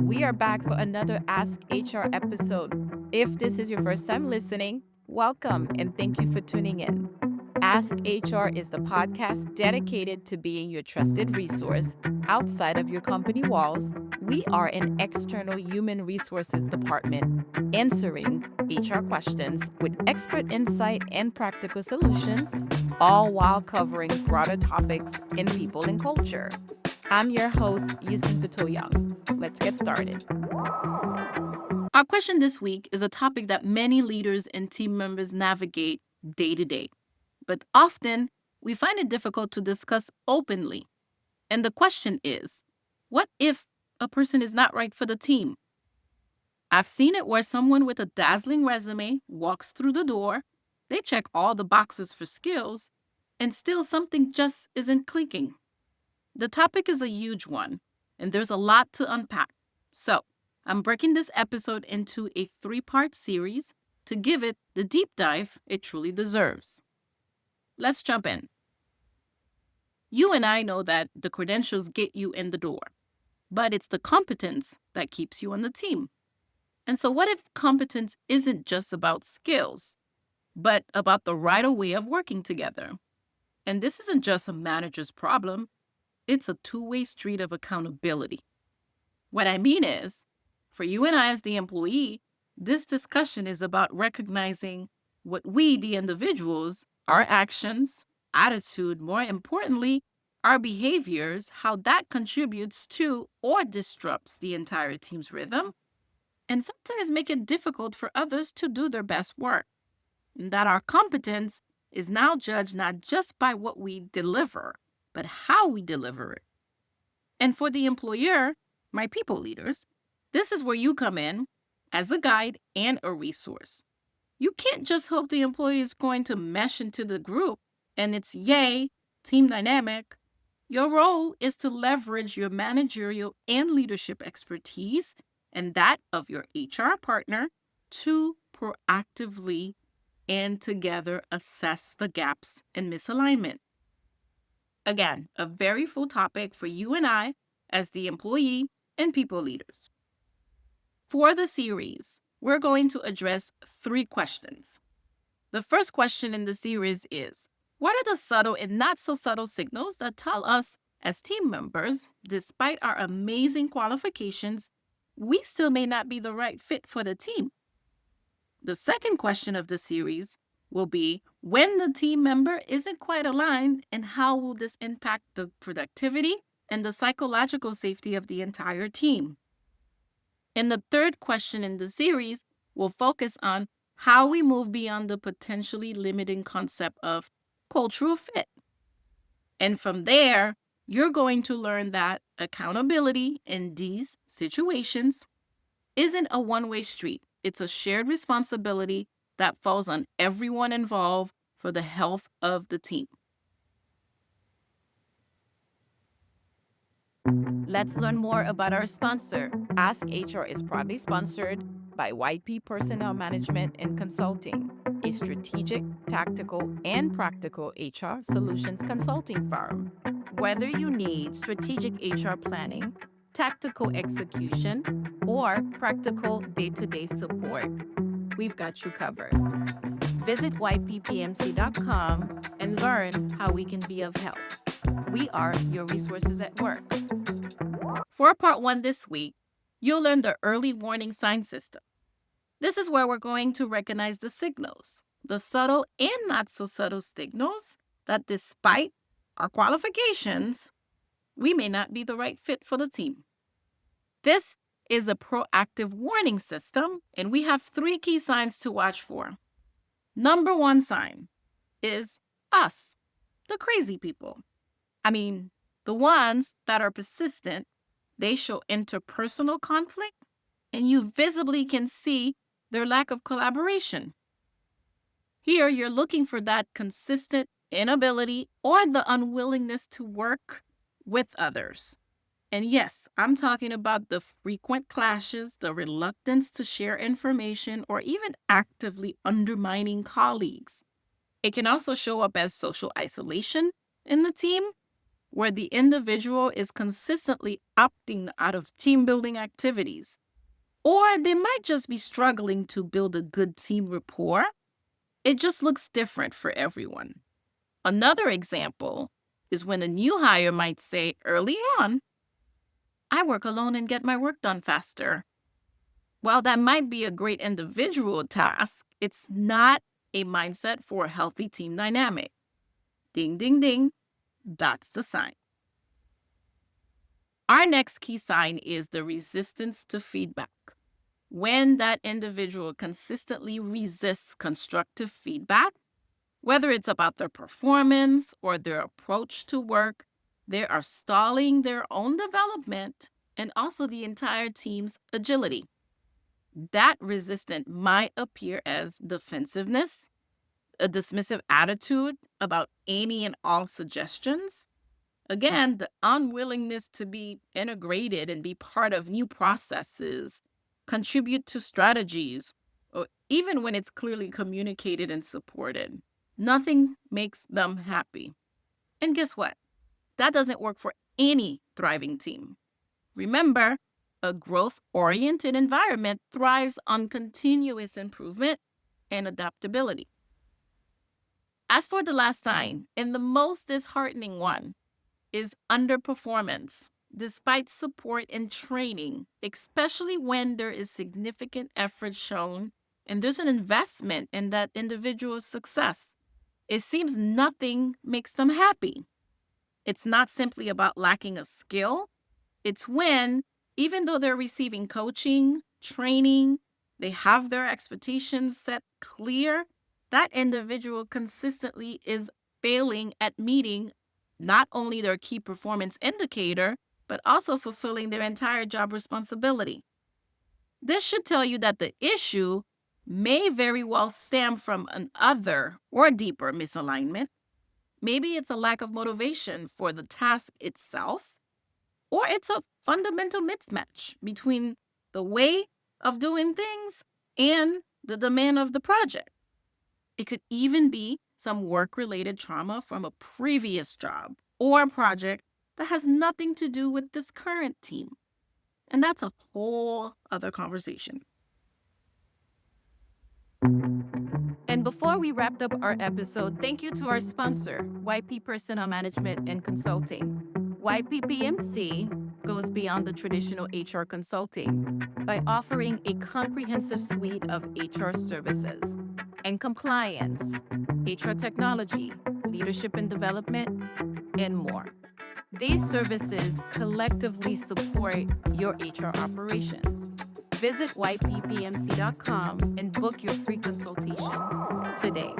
We are back for another Ask HR episode. If this is your first time listening, welcome and thank you for tuning in. Ask HR is the podcast dedicated to being your trusted resource outside of your company walls. We are an external human resources department answering HR questions with expert insight and practical solutions, all while covering broader topics in people and culture. I'm your host, Yusin Pato Young. Let's get started. Our question this week is a topic that many leaders and team members navigate day to day, but often we find it difficult to discuss openly. And the question is, what if a person is not right for the team? I've seen it where someone with a dazzling resume walks through the door, they check all the boxes for skills, and still something just isn't clicking. The topic is a huge one, and there's a lot to unpack. So, I'm breaking this episode into a 3-part series to give it the deep dive it truly deserves. Let's jump in. You and I know that the credentials get you in the door, but it's the competence that keeps you on the team. And so, what if competence isn't just about skills, but about the right way of working together? And this isn't just a manager's problem. It's a two-way street of accountability. What I mean is, for you and I as the employee, this discussion is about recognizing what we, the individuals, our actions, attitude, more importantly, our behaviors, how that contributes to or disrupts the entire team's rhythm, and sometimes make it difficult for others to do their best work. And that our competence is now judged not just by what we deliver, but how we deliver it. And for the employer, my people leaders, this is where you come in as a guide and a resource. You can't just hope the employee is going to mesh into the group and it's yay, team dynamic. Your role is to leverage your managerial and leadership expertise and that of your HR partner to proactively and together assess the gaps and misalignment. Again, a very full topic for you and I as the employee and people leaders. For the series, we're going to address 3 questions. The first question in the series is, what are the subtle and not so subtle signals that tell us as team members, despite our amazing qualifications, we still may not be the right fit for the team? The second question of the series will be, when the team member isn't quite aligned, and how will this impact the productivity and the psychological safety of the entire team? And the third question in the series will focus on how we move beyond the potentially limiting concept of cultural fit. And from there, you're going to learn that accountability in these situations isn't a one-way street. It's a shared responsibility that falls on everyone involved for the health of the team. Let's learn more about our sponsor. Ask HR is proudly sponsored by YP Personnel Management and Consulting, a strategic, tactical, and practical HR solutions consulting firm. Whether you need strategic HR planning, tactical execution, or practical day-to-day support, we've got you covered. Visit yppmc.com and learn how we can be of help. We are your resources at work. For part 1 this week, you'll learn the early warning sign system. This is where we're going to recognize the signals, the subtle and not so subtle signals that despite our qualifications, we may not be the right fit for the team. This is a proactive warning system, and we have 3 key signs to watch for. Number 1 sign is us, the crazy people. The ones that are persistent. They show interpersonal conflict, and you visibly can see their lack of collaboration. Here, you're looking for that consistent inability or the unwillingness to work with others. And yes, I'm talking about the frequent clashes, the reluctance to share information, or even actively undermining colleagues. It can also show up as social isolation in the team, where the individual is consistently opting out of team building activities, or they might just be struggling to build a good team rapport. It just looks different for everyone. Another example is when a new hire might say early on, I work alone and get my work done faster. While that might be a great individual task, it's not a mindset for a healthy team dynamic. Ding, ding, ding. That's the sign. Our next key sign is the resistance to feedback. When that individual consistently resists constructive feedback, whether it's about their performance or their approach to work, they are stalling their own development and also the entire team's agility. That resistance might appear as defensiveness, a dismissive attitude about any and all suggestions. Again, the unwillingness to be integrated and be part of new processes, contribute to strategies, or even when it's clearly communicated and supported. Nothing makes them happy. And guess what? That doesn't work for any thriving team. Remember, a growth-oriented environment thrives on continuous improvement and adaptability. As for the last sign, and the most disheartening one, is underperformance, despite support and training, especially when there is significant effort shown and there's an investment in that individual's success. It seems nothing makes them happy. It's not simply about lacking a skill. It's when, even though they're receiving coaching, training, they have their expectations set clear, that individual consistently is failing at meeting not only their key performance indicator, but also fulfilling their entire job responsibility. This should tell you that the issue may very well stem from an other or deeper misalignment. Maybe it's a lack of motivation for the task itself, or it's a fundamental mismatch between the way of doing things and the demand of the project. It could even be some work-related trauma from a previous job or project that has nothing to do with this current team. And that's a whole other conversation. And before we wrapped up our episode, thank you to our sponsor, YP Personnel Management and Consulting. YPPMC goes beyond the traditional HR consulting by offering a comprehensive suite of HR services and compliance, HR technology, leadership and development, and more. These services collectively support your HR operations. Visit yppmc.com and book your free consultation today.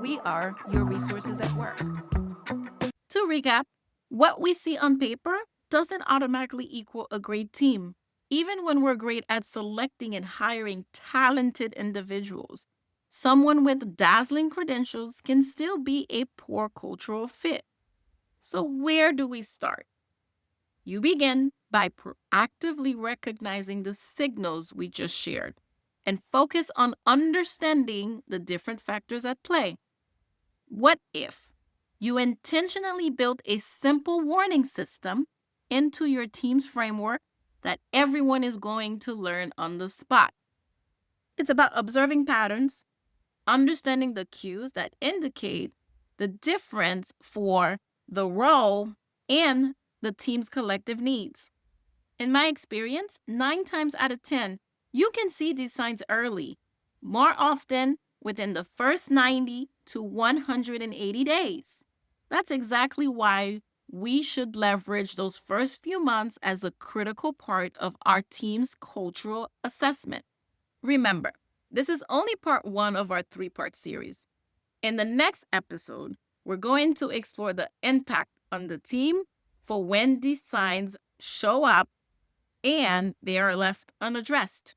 We are your resources at work. To recap, what we see on paper doesn't automatically equal a great team. Even when we're great at selecting and hiring talented individuals, someone with dazzling credentials can still be a poor cultural fit. So where do we start? You begin by proactively recognizing the signals we just shared and focus on understanding the different factors at play. What if you intentionally built a simple warning system into your team's framework that everyone is going to learn on the spot? It's about observing patterns, understanding the cues that indicate the difference for the role and the team's collective needs. In my experience, 9 times out of 10, you can see these signs early, more often within the first 90 to 180 days. That's exactly why we should leverage those first few months as a critical part of our team's cultural assessment. Remember, this is only part 1 of our 3-part series. In the next episode, we're going to explore the impact on the team for when these signs show up and they are left unaddressed.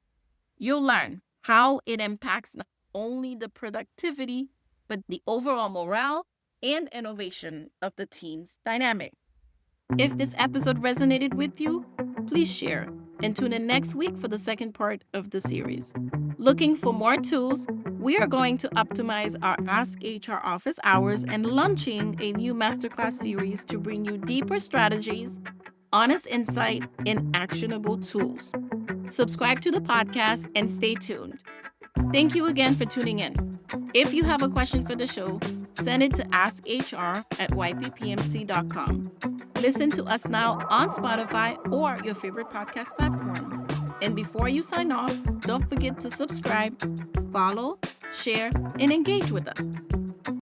You'll learn how it impacts not only the productivity, but the overall morale and innovation of the team's dynamic. If this episode resonated with you, please share and tune in next week for the second part of the series. Looking for more tools? We are going to optimize our Ask HR office hours and launching a new masterclass series to bring you deeper strategies, honest insight, and actionable tools. Subscribe to the podcast and stay tuned. Thank you again for tuning in. If you have a question for the show, send it to askhr@yppmc.com. Listen to us now on Spotify or your favorite podcast platform. And before you sign off, don't forget to subscribe, follow, share, and engage with us.